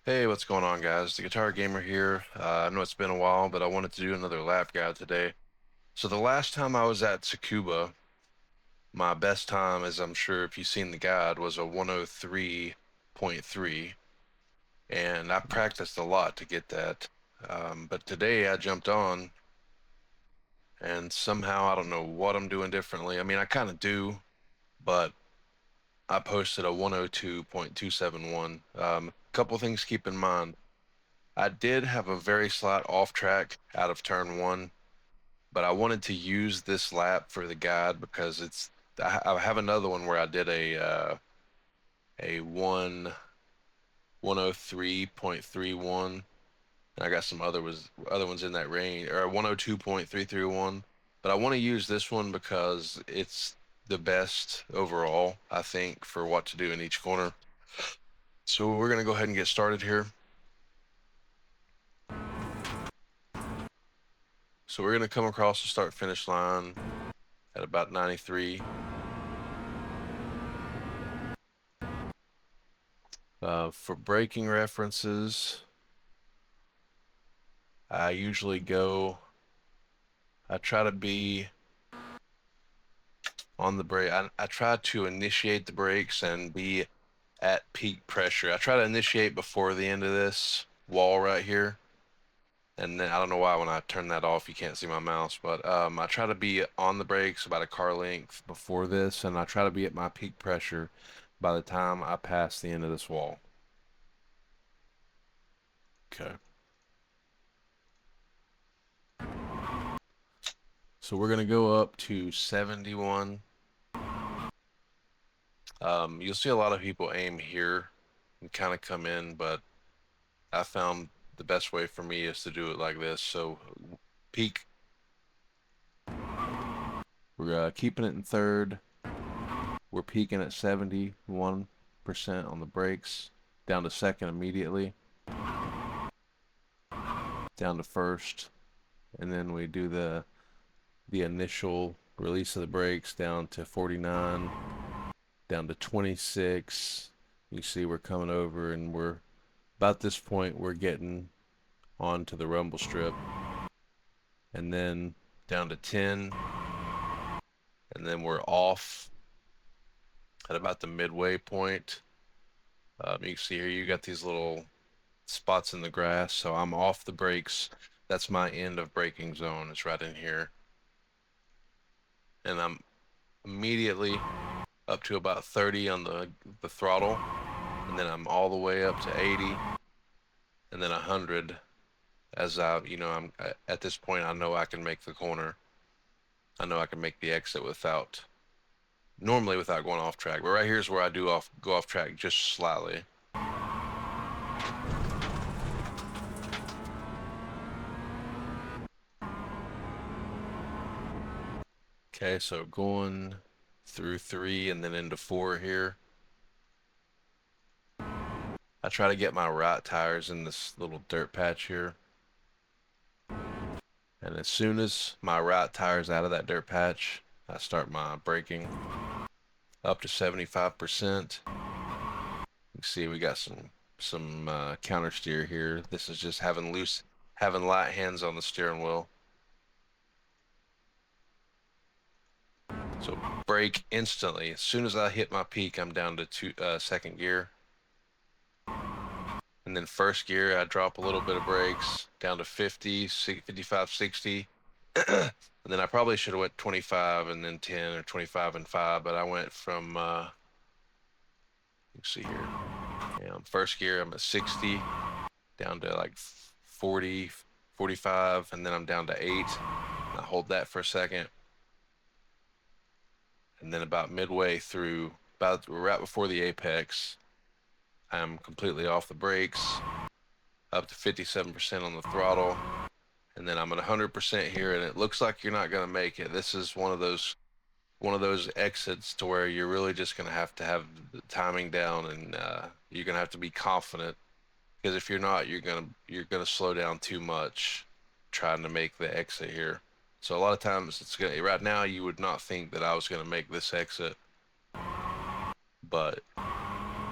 Hey, what's going on, guys? The Guitar Gamer here. I know it's been a while, but I wanted to do another lap guide today. So the last time I was at Tsukuba, my best time, as I'm sure if you've seen the guide, was a 103.3, and I practiced a lot to get that. But today I jumped on, and somehow I don't know what I'm doing differently. I mean, I kind of do, but I posted a 102.271. Couple things to keep in mind. I did have a very slight off track out of turn one, but I wanted to use this lap for the guide because I have another one where I did a 103.31. I got some other ones in that range, or 102.331. But I want to use this one because it's the best overall, I think, for what to do in each corner. So we're gonna go ahead and get started here. So we're gonna come across the start finish line at about 93. For braking references, I usually I try to be on the brake. I try to initiate the brakes and be at peak pressure. I try to initiate before the end of this wall right here. And then I don't know why when I turn that off, you can't see my mouse, but I try to be on the brakes about a car length before this, and I try to be at my peak pressure by the time I pass the end of this wall. Okay. So we're gonna go up to 71. You'll see a lot of people aim here and kind of come in, but I found the best way for me is to do it like this. So peak, we're keeping it in third. We're peaking at 71% on the brakes, down to second immediately, down to first, and then we do the initial release of the brakes down to 49, down to 26. You see we're coming over, and we're about this point we're getting onto the rumble strip, and then down to 10, and then we're off at about the midway point. You can see here you got these little spots in the grass, so I'm off the brakes. That's my end of braking zone. It's right in here, and I'm immediately up to about 30 on the throttle, and then I'm all the way up to 80, and then 100. As I'm at this point, I know I can make the corner. I know I can make the exit normally without going off track. But right here's where I do go off track just slightly. Okay, so going through 3 and then into 4 here. I try to get my right tires in this little dirt patch here. And as soon as my right tire's out of that dirt patch, I start my braking up to 75%. You can see we got some counter steer here. This is just having light hands on the steering wheel. So brake instantly. As soon as I hit my peak, I'm down to second gear. And then first gear, I drop a little bit of brakes down to 50, 55, 60. And then I probably should have went 25 and then 10 or 25 and 5, but I went from, let's see here. Yeah, first gear, I'm at 60, down to like 40, 45, and then I'm down to 8. I hold that for a second. And then about midway through, about right before the apex, I'm completely off the brakes, up to 57% on the throttle, and then I'm at 100% here, and it looks like you're not going to make it. This is one of those exits to where you're really just going to have the timing down, and you're going to have to be confident, because if you're not, you're gonna slow down too much trying to make the exit here. So a lot of times right now you would not think that I was gonna make this exit, but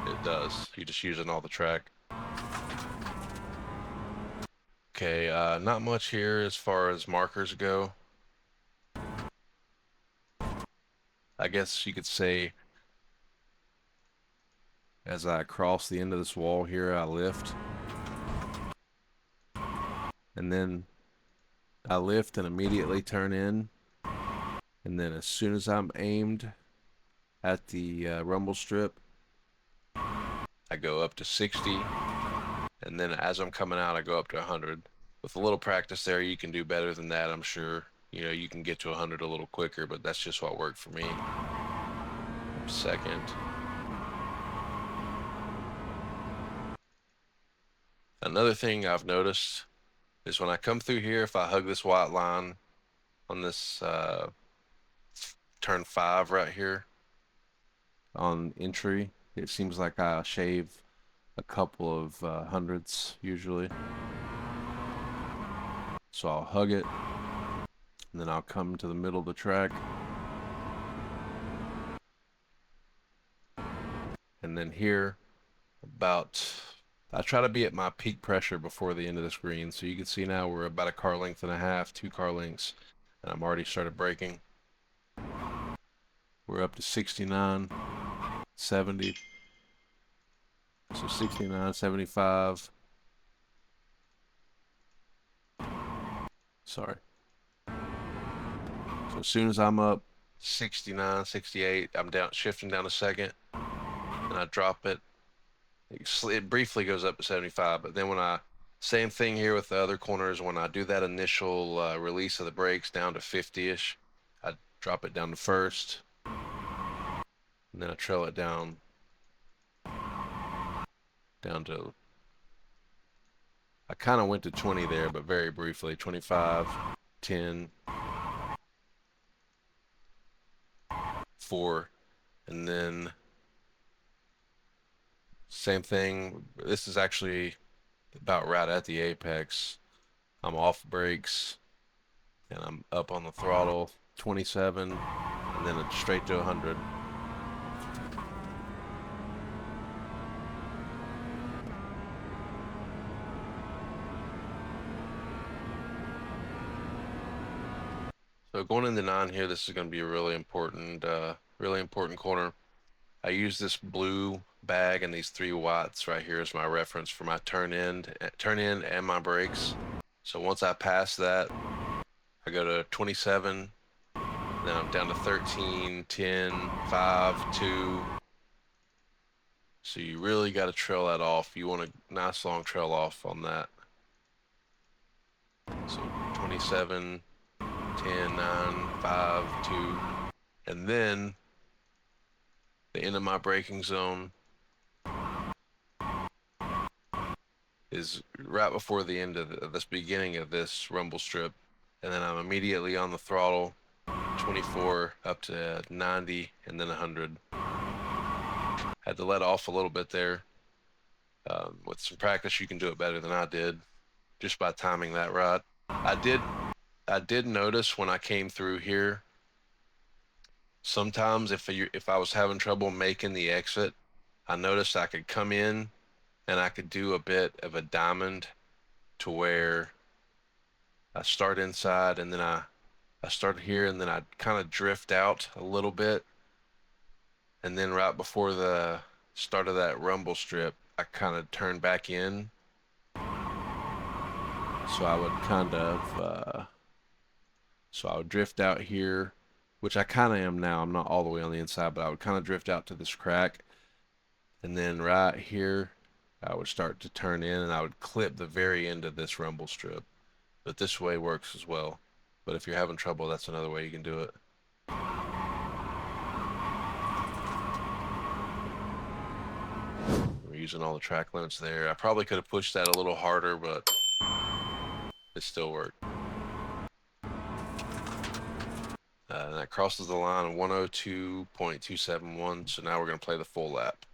it does. You're just using all the track. Okay, not much here as far as markers go. I guess you could say as I cross the end of this wall here, I lift. And then I lift and immediately turn in. And then as soon as I'm aimed at the rumble strip, I go up to 60. And then as I'm coming out, I go up to 100. With a little practice there, you can do better than that, I'm sure. You know, you can get to 100 a little quicker, but that's just what worked for me. Second. Another thing I've noticed is when I come through here, if I hug this white line on this turn 5 right here on entry, it seems like I shave a couple of hundredths usually. So I'll hug it, and then I'll come to the middle of the track, and then here I try to be at my peak pressure before the end of this green. So you can see now we're about a car length and a half, 2 car lengths, and I'm already started braking. We're up to 69, 70. So 69, 75. Sorry. So as soon as I'm up 69, 68, I'm down, shifting down a second, and I drop it. It briefly goes up to 75, but then same thing here with the other corners, when I do that initial release of the brakes down to 50-ish, I drop it down to first, and then I trail it down to, I kind of went to 20 there, but very briefly, 25, 10, 4, and then same thing. This is actually about right at the apex. I'm off brakes, and I'm up on the throttle, 27, and then it's straight to 100. So going into 9 here, this is going to be a really important corner. I use this blue bag and these 3 whites right here as my reference for my turn in and my brakes. So once I pass that, I go to 27, then I'm down to 13, 10, 5, 2. So you really got to trail that off. You want a nice long trail off on that. So 27, 10, 9, 5, 2, and then the end of my braking zone is right before the end of this beginning of this rumble strip, and then I'm immediately on the throttle, 24 up to 90, and then 100. Had to let off a little bit there. With some practice, you can do it better than I did, just by timing that right. I did notice when I came through here, sometimes if I was having trouble making the exit, I noticed I could come in and I could do a bit of a diamond to where I start inside, and then I start here, and then I kind of drift out a little bit, and then right before the start of that rumble strip, I kind of turn back in. So I would drift out here, which I kind of am now. I'm not all the way on the inside, but I would kind of drift out to this crack, and then right here I would start to turn in, and I would clip the very end of this rumble strip. But this way works as well. But if you're having trouble, that's another way you can do it. We're using all the track limits there. I probably could have pushed that a little harder, but it still worked. And that crosses the line of 102.271, so now we're going to play the full lap.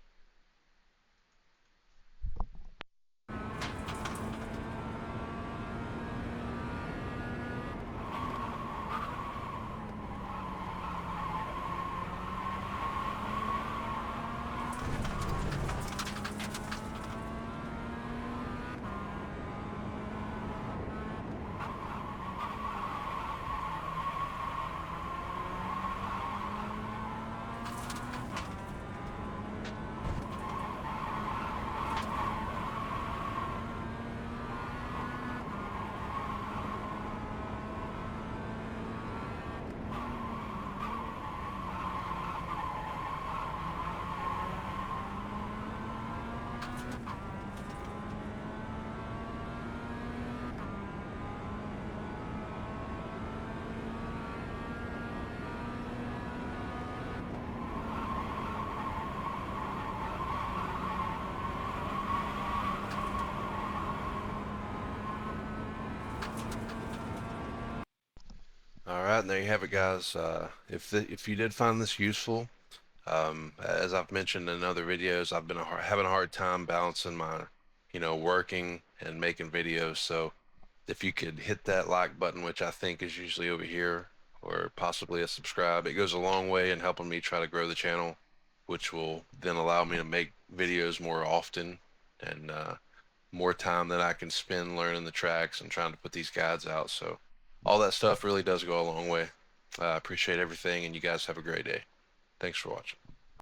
right, and there you have it, guys. If you did find this useful, as I've mentioned in other videos, I've been having a hard time balancing my, working and making videos. So if you could hit that like button, which I think is usually over here, or possibly a subscribe, it goes a long way in helping me try to grow the channel, which will then allow me to make videos more often and more time that I can spend learning the tracks and trying to put these guides out. So all that stuff really does go a long way. I appreciate everything, and you guys have a great day. Thanks for watching.